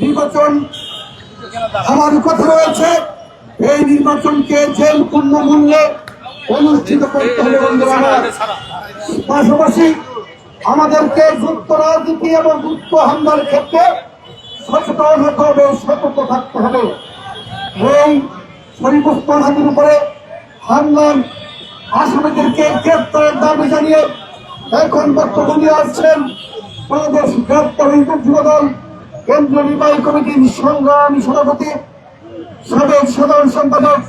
নির্বাচন আমার কথা রয়েছে, এই নির্বাচনকে জেল পূর্ণ মূল্যে অনুষ্ঠিত করতে হবে বন্ধুরা। পাশাপাশি আমাদেরকে গুপ্ত রাজনীতি এবং গুপ্ত হামলার ক্ষেত্রে সচেতন হতে হবে, সতর্ক থাকতে হবে। এই শরীফ ওসমান হাদির উপরে হামলার আসামিদেরকে গ্রেপ্তারের দাবি জানিয়ে এখন বক্তব্য নিয়ে আসছেন বাংলাদেশ গ্রেপ্তার যুবদল কেন্দ্রীয় নির্বাহী কমিটির সংগ্রামী সভাপতি সাবেক সাধারণ সম্পাদক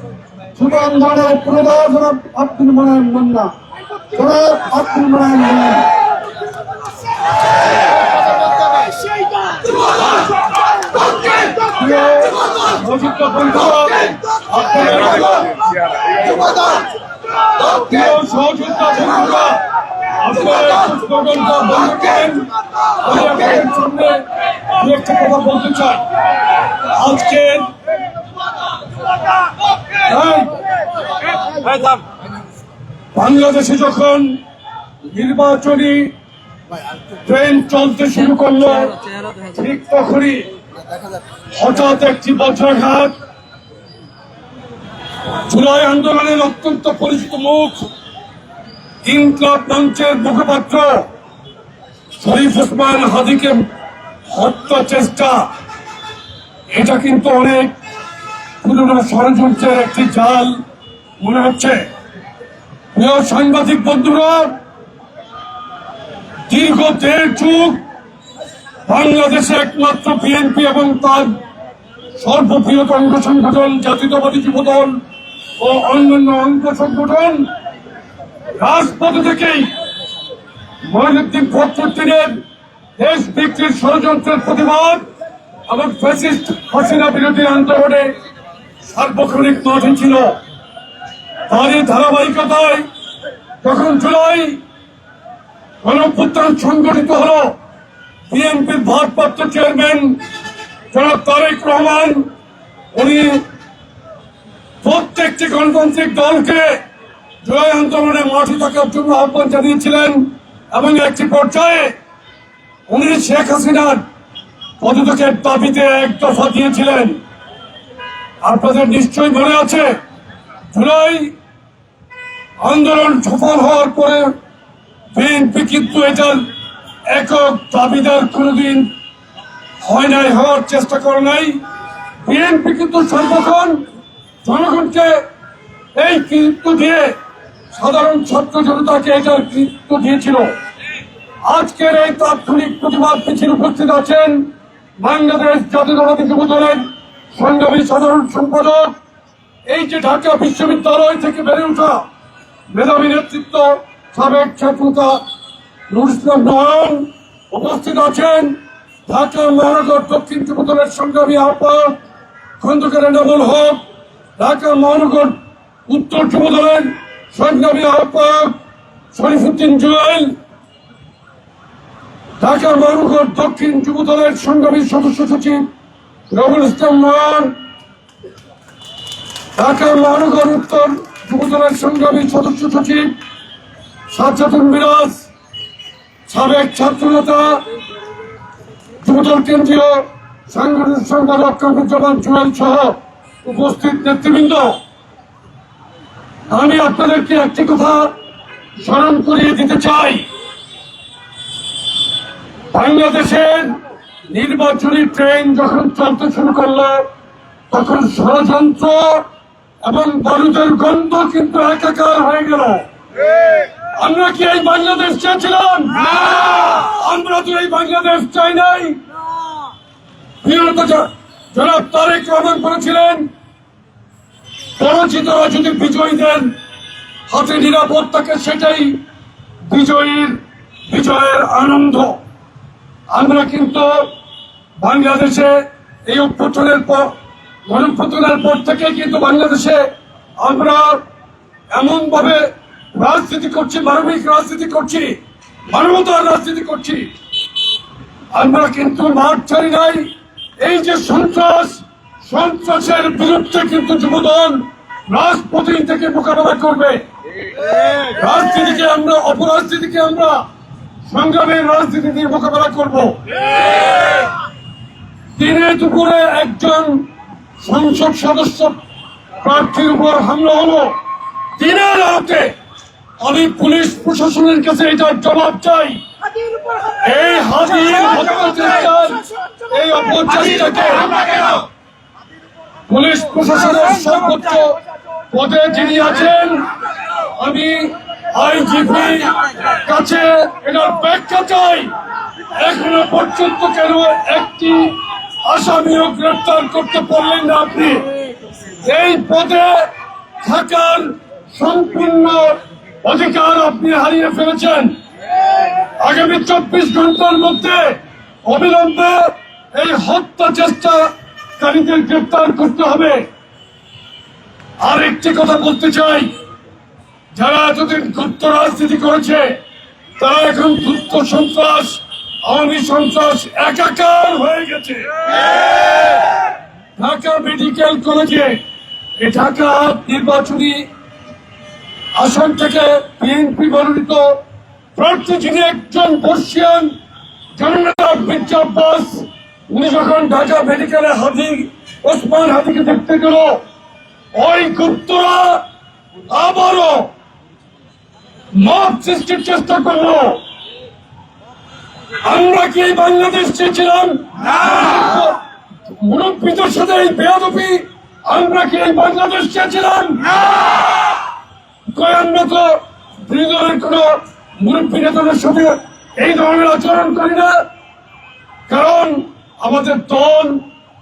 যুব আন্দোলনের পুরোদা জনাব আব্দুল মোনায়েম মুন্না। জনাব আব্দুল মোনায়েম মুন্না। কথা বলতে চাই। আজকে বাংলাদেশে যখন নির্বাচনী ট্রেন চলতে শুরু করলো, ঠিক তখনই হঠাৎ একটি বজ্রাঘাত জুলাই আন্দোলনের অত্যন্ত পরিচিত মুখ ইনকলাব মঞ্চের মুখপাত্র শরীফ ওসমান হাদিকে হত্যা চেষ্টা, এটা কিন্তু অনেক পুরনো ষড়যন্ত্রের একটি জাল মনে হচ্ছে। প্রিয় সাংবাদিক বন্ধুরা, দীর্ঘ 1.5 যুগ বাংলাদেশে একমাত্র বিএনপি এবং তার সর্ববৃহৎ অঙ্গ সংগঠন জাতীয়তাবাদী যুবদল ও অন্যান্য অঙ্গ সংগঠন রাজপথে থেকেই মঈনুদ্দিন ফখরুদ্দিনের দেশ বিক্রির ষড়যন্ত্রের প্রতিবাদ এবং ফ্যাসিস্ট হাসিনা বিরোধী আন্দোলনে সার্বক্ষণিক মাঠে ছিল। তারই ধারাবাহিকতায় যখন জুলাই গণঅভ্যুত্থান সংগঠিত হল, বিএনপির ভারপ্রাপ্ত চেয়ারম্যান জনাব তারেক রহমান উনি প্রত্যেকটি গণতান্ত্রিক দলকে জুলাই আন্দোলনে মাঠে থাকার জন্য আহ্বান জানিয়েছিলেন এবং একটি পর্যায়ে উনি শেখ হাসিনার পদত্যাগের দাবিতে এক দফা দিয়েছিলেন। আপনাদের নিশ্চয়ই মনে আছে, জুলাই আন্দোলন সফল হওয়ার পরে বিএনপি কিন্তু এটার একক দাবিদার কোনদিন হয় নাই, হওয়ার চেষ্টা করে নাই। বিএনপি কিন্তু সর্বক্ষণ জনগণকে এই কৃতিত্ব দিয়ে সাধারণ ছাত্র জনতাকে এটার কৃতিত্ব দিয়েছিল। আজকের এই তাৎক্ষণিক প্রতিবাদ মিছিল উপস্থিত আছেন বাংলাদেশ জাতীয়তাবাদী যুবদলের সংগ্রামী সাধারণ সম্পাদক, এই যে ঢাকা বিশ্ববিদ্যালয় থেকে বেড়ে ওঠা মেধাবী নেতৃত্ব সাবেক ছাত্রতা নুর ইসলাম নয়ন, উপস্থিত আছেন ঢাকা মহানগর দক্ষিণ যুবদলের সংগ্রামী আহ্বায়ক খন্দকার এনামুল হক, ঢাকা মহানগর উত্তর যুবদলের সংগ্রামী আহ্বায়ক শরীফুদ্দিন জুয়েল, ঢাকা মহানগর দক্ষিণ যুবদলের সংগ্রামী সদস্য সচিব রবুল ইসলাম নয়ন, ঢাকা মহানগর উত্তর যুবদলের সংগ্রামী সদস্য সচিব সাজ্জাদুল মিরাজ, সাবেক ছাত্রনেতা যুবদল কেন্দ্রীয় সাংগঠনিক সম্পাদক কামরুজ্জামান জুয়েল সহ উপস্থিত নেতৃবৃন্দ, আমি আপনাদেরকে একটি কথা স্মরণ করিয়ে দিতে চাই। বাংলাদেশের নির্বাচনী ট্রেন যখন চলতে শুরু করল, তখন ষড়যন্ত্র এবং বারুদের গন্ধ কিন্তু একাকার হয়ে গেল। আমরা কি এই বাংলাদেশ চেয়েছিলাম? আমরা তো এই বাংলাদেশ চাই নাই। জনাব তারেক রহমান বলেছিলেন, পরাজিতরা যদি বিজয়ীদের হাতে নিরাপদ থাকে, সেটাই বিজয়ের আনন্দ। আমরা কিন্তু বাংলাদেশে এই অভ্যুত্থানের পর গণঅভ্যুত্থানের পর থেকে কিন্তু বাংলাদেশে আমরা এমন ভাবে রাজনীতি করছি, মানবিক রাজনীতি করছি, মানবতার রাজনীতি করছি। আমরা কিন্তু মাঠ ছাড়ি নাই। এই যে সন্ত্রাসের বিরুদ্ধে কিন্তু যুবদল রাজপথে থেকে মোকাবেলা করবে। রাজনীতিকে আমরা, অপরাজনীতিকে আমরা সংগ্রামের রাজনীতি দিয়ে মোকাবেলা করব। 3 দুপুরে একজন সংসদ সদস্য প্রার্থীর উপর হামলা হলো, দিনের রাতে আমি পুলিশ প্রশাসনের কাছে এটার জবাব চাই। এই হাজির হত্যাচেষ্টার এই অপচেষ্টাকে পুলিশ প্রশাসনের সর্বোচ্চ পদে যিনি আছেন, আমি আইজিপি কাছে এটার ব্যাখ্যা চাই। এখনো পর্যন্ত কেন একটি আসামিও গ্রেফতার করতে পারলেন না আপনি? এই পদে থাকার সম্পূর্ণ অধিকার আপনি হারিয়ে ফেলেছেন। আগামী 24 ঘন্টার মধ্যে অবিলম্বে এই হত্যা চেষ্টাকারীদের গ্রেফতার করতে হবে। আর একটি কথা বলতে চাই, যারা এতদিন গুপ্ত রাজনীতি করেছে তারা এখন গুপ্ত সন্ত্রাস, আওয়ামী সন্ত্রাস একাকার হয়ে গেছে। ঢাকা মেডিকেল কলেজে ঢাকা নির্বাচনী আসন থেকে বিএনপি মনোনীত প্রার্থী যিনি একজন বর্ষিয়ান জননেতা মির্জা আব্বাস, উনি যখন ঢাকা মেডিকেলে ওসমান হাদিকে দেখতে গেল, ওই গুপ্তরা আবারও মব সৃষ্টির চেষ্টা করলো। আমরা কি এই বাংলাদেশ চেয়েছিলাম? মুরব্বীদের সাথে এই বেয়াদবি আমরা কি এই বাংলাদেশ চেয়েছিলাম? আমরা তো বিরোধী দলের কোন মুরব্বী নেতাদের সাথে এই ধরনের আচরণ করি না, কারণ আমাদের দল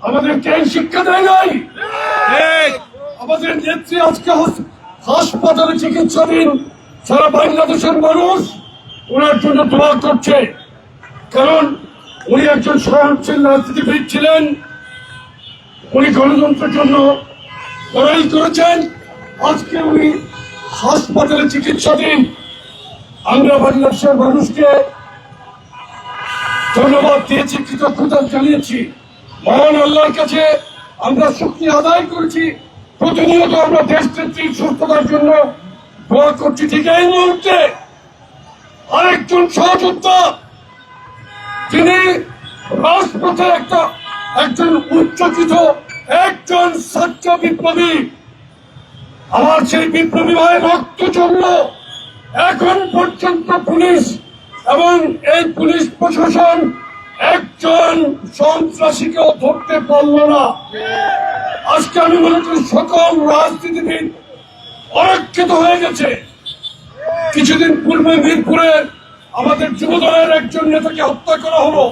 আমাদেরকে এই শিক্ষা দেয় নাই। আমাদের নেত্রী আজকে হাসপাতালে চিকিৎসাধীন, সারা বাংলাদেশের মানুষ ওনার জন্য দোয়া করছে, কারণ উনি একজন সহনশীল রাজনীতিবিদ ছিলেন। উনি গণতন্ত্রের জন্য লড়াই করেছেন। আজকে উনি হাসপাতালে চিকিৎসাধীন। আমরা বাংলাদেশের মানুষকে ধন্যবাদ দিয়েছি, কৃতজ্ঞতা জানিয়েছি। মহান আল্লাহর কাছে আমরা শুকরিয়া আদায় করেছি। প্রতিনিয়ত আমরা দেশ নেত্রীর সুস্থতার জন্য দোয়া করছি। ঠিক এই মুহূর্তে আরেকজন সহযোদ্ধা, যিনি রাজপথে একজন উচ্চকিত একজন ছাত্র বিপ্লবী, আমার সেই বিপ্লবী ভাইয়ের রক্ত জমল। এখন পর্যন্ত পুলিশ এবং এই পুলিশ প্রশাসন একজন সন্ত্রাসীকেও ধরতে পারল না। আজকে আমি মনে করি সকল রাজনীতিবিদ অরক্ষিত হয়ে গেছে। কিছুদিন পূর্বে মিরপুরে আমাদের যুবদলের একজন নেতাকে হত্যা করা হলো,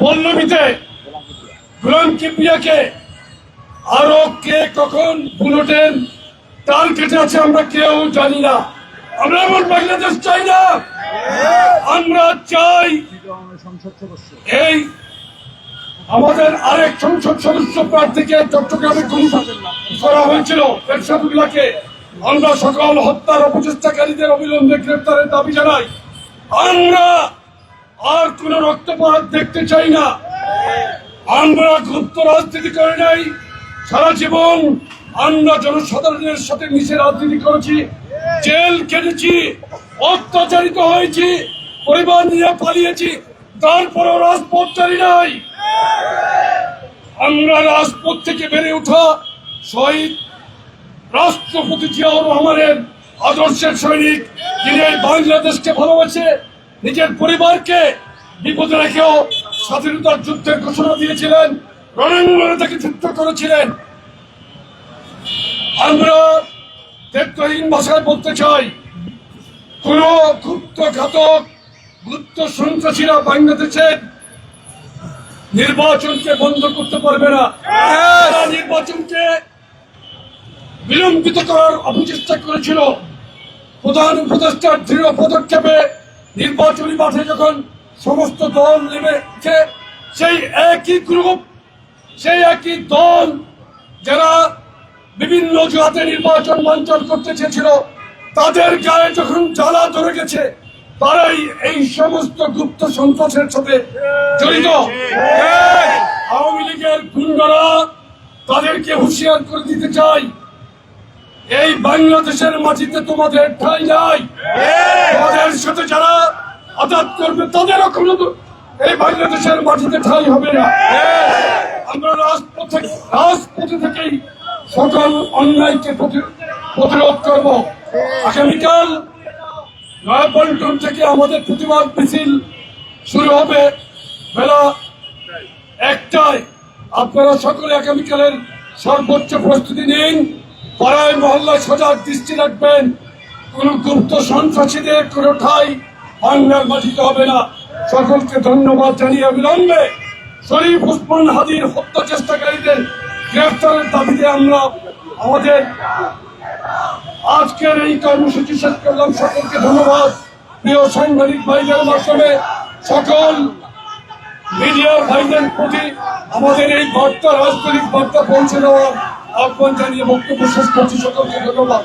পল্লবীতে গোলাম কিবরিয়াকে। আরো কে কখন বুলেটের তার কেটে আছে আমরা কেউ জানি না। আমরা এমন বাংলাদেশ চাই না। আমরা চাই এই আমাদের আরেক সংসদ সদস্য প্রার্থীকে চট্টগ্রামে করা হয়েছিল এরশাদুল্লাহকে। আমরা সকল হত্যার অপচেষ্টাকারীদের অবিলম্বে গ্রেফতারের দাবি জানাই। আমরা আর কোন রক্তপাত দেখতে চাই না। আমরা গুপ্ত রাজনীতি করে নাই, সারা জীবন আমরা জনসাধারণের সাথে মিশে রাজনীতি করেছি, জেল কেটেছি, অত্যাচারিত হয়েছি, পরিবার নিয়ে পালিয়েছি, তারপরও রাজপথ চালি নাই। আমরা রাজপথ থেকে বেড়ে ওঠা শহীদ রাষ্ট্রপতি জিয়াউর রহমানের আদর্শের সৈনিক, যিনি বাংলাদেশকে ভালোবাসে, নিজের পরিবারকে বিপদে রেখেও স্বাধীনতার যুদ্ধের ঘোষণা দিয়েছিলেন, রণাঙ্গনে তাকে যুদ্ধ করেছিলেন। আমরা দায়িত্বহীন ভাষায় বলতে চাই, কোন গুপ্ত ঘাতক গুপ্ত সন্ত্রাসীরা বাংলাদেশের নির্বাচনকে বন্ধ করতে পারবে না। নির্বাচনকে বিলম্বিত করার অপচেষ্টা করেছিল। প্রধান উপদেষ্টার দৃঢ় পদক্ষেপে নির্বাচনী মাঠে যখন সমস্ত দল নেমেছে, সেই একই গ্রুপ, সেই একই দল যারা বিভিন্ন অজুহাতে নির্বাচন বানচাল করতে চেয়েছিল, তাদের গায়ে যখন জ্বালা ধরে গেছে, তারাই এই সমস্ত গুপ্ত সন্ত্রাসের সাথে জড়িত। আওয়ামী লীগের গুন্ডারা, তাদেরকে হুঁশিয়ার করে দিতে চাই, এই বাংলাদেশের মাটিতে তোমাদের ঠাঁই নাই। তোমাদের সাথে যারা আঘাত করবে তাদেরও কোনো এই বাংলাদেশের মাটিতে ঠাঁই হবে না। আমরা রাজপথে থেকেই সকল অন্যায়কে প্রতিরোধ করব। আগামীকাল নয়াপল্টন থেকে আমাদের প্রতিবাদ মিছিল শুরু হবে বেলা 1টায়। আপনারা সকলে আগামীকালের সর্বোচ্চ প্রস্তুতি নিন। পাড়ায় মহল্লায় সজাগ দৃষ্টি রাখবেন। কোন গুপ্ত সন্ত্রাসীদের কোনো ঠাঁই বাংলার মাটিতে হবে না। সকলকে ধন্যবাদ জানিয়ে অবিলম্বে শরীফ ওসমান হাদির হত্যা চেষ্টাকারীদের গ্রেফতারের দাবিতে আমরা আমাদের আজকের এই কর্মসূচি শেষ করলাম। সকলকে ধন্যবাদ। প্রিয় সাংবাদিক ভাইদের মাধ্যমে সকল মিডিয়ার ভাইদের প্রতি আমাদের এই বার্তা, রাজনৈতিক বার্তা পৌঁছে দেওয়ার আহ্বান জানিয়ে বক্তব্য শেষ করছি। সকলকে ধন্যবাদ।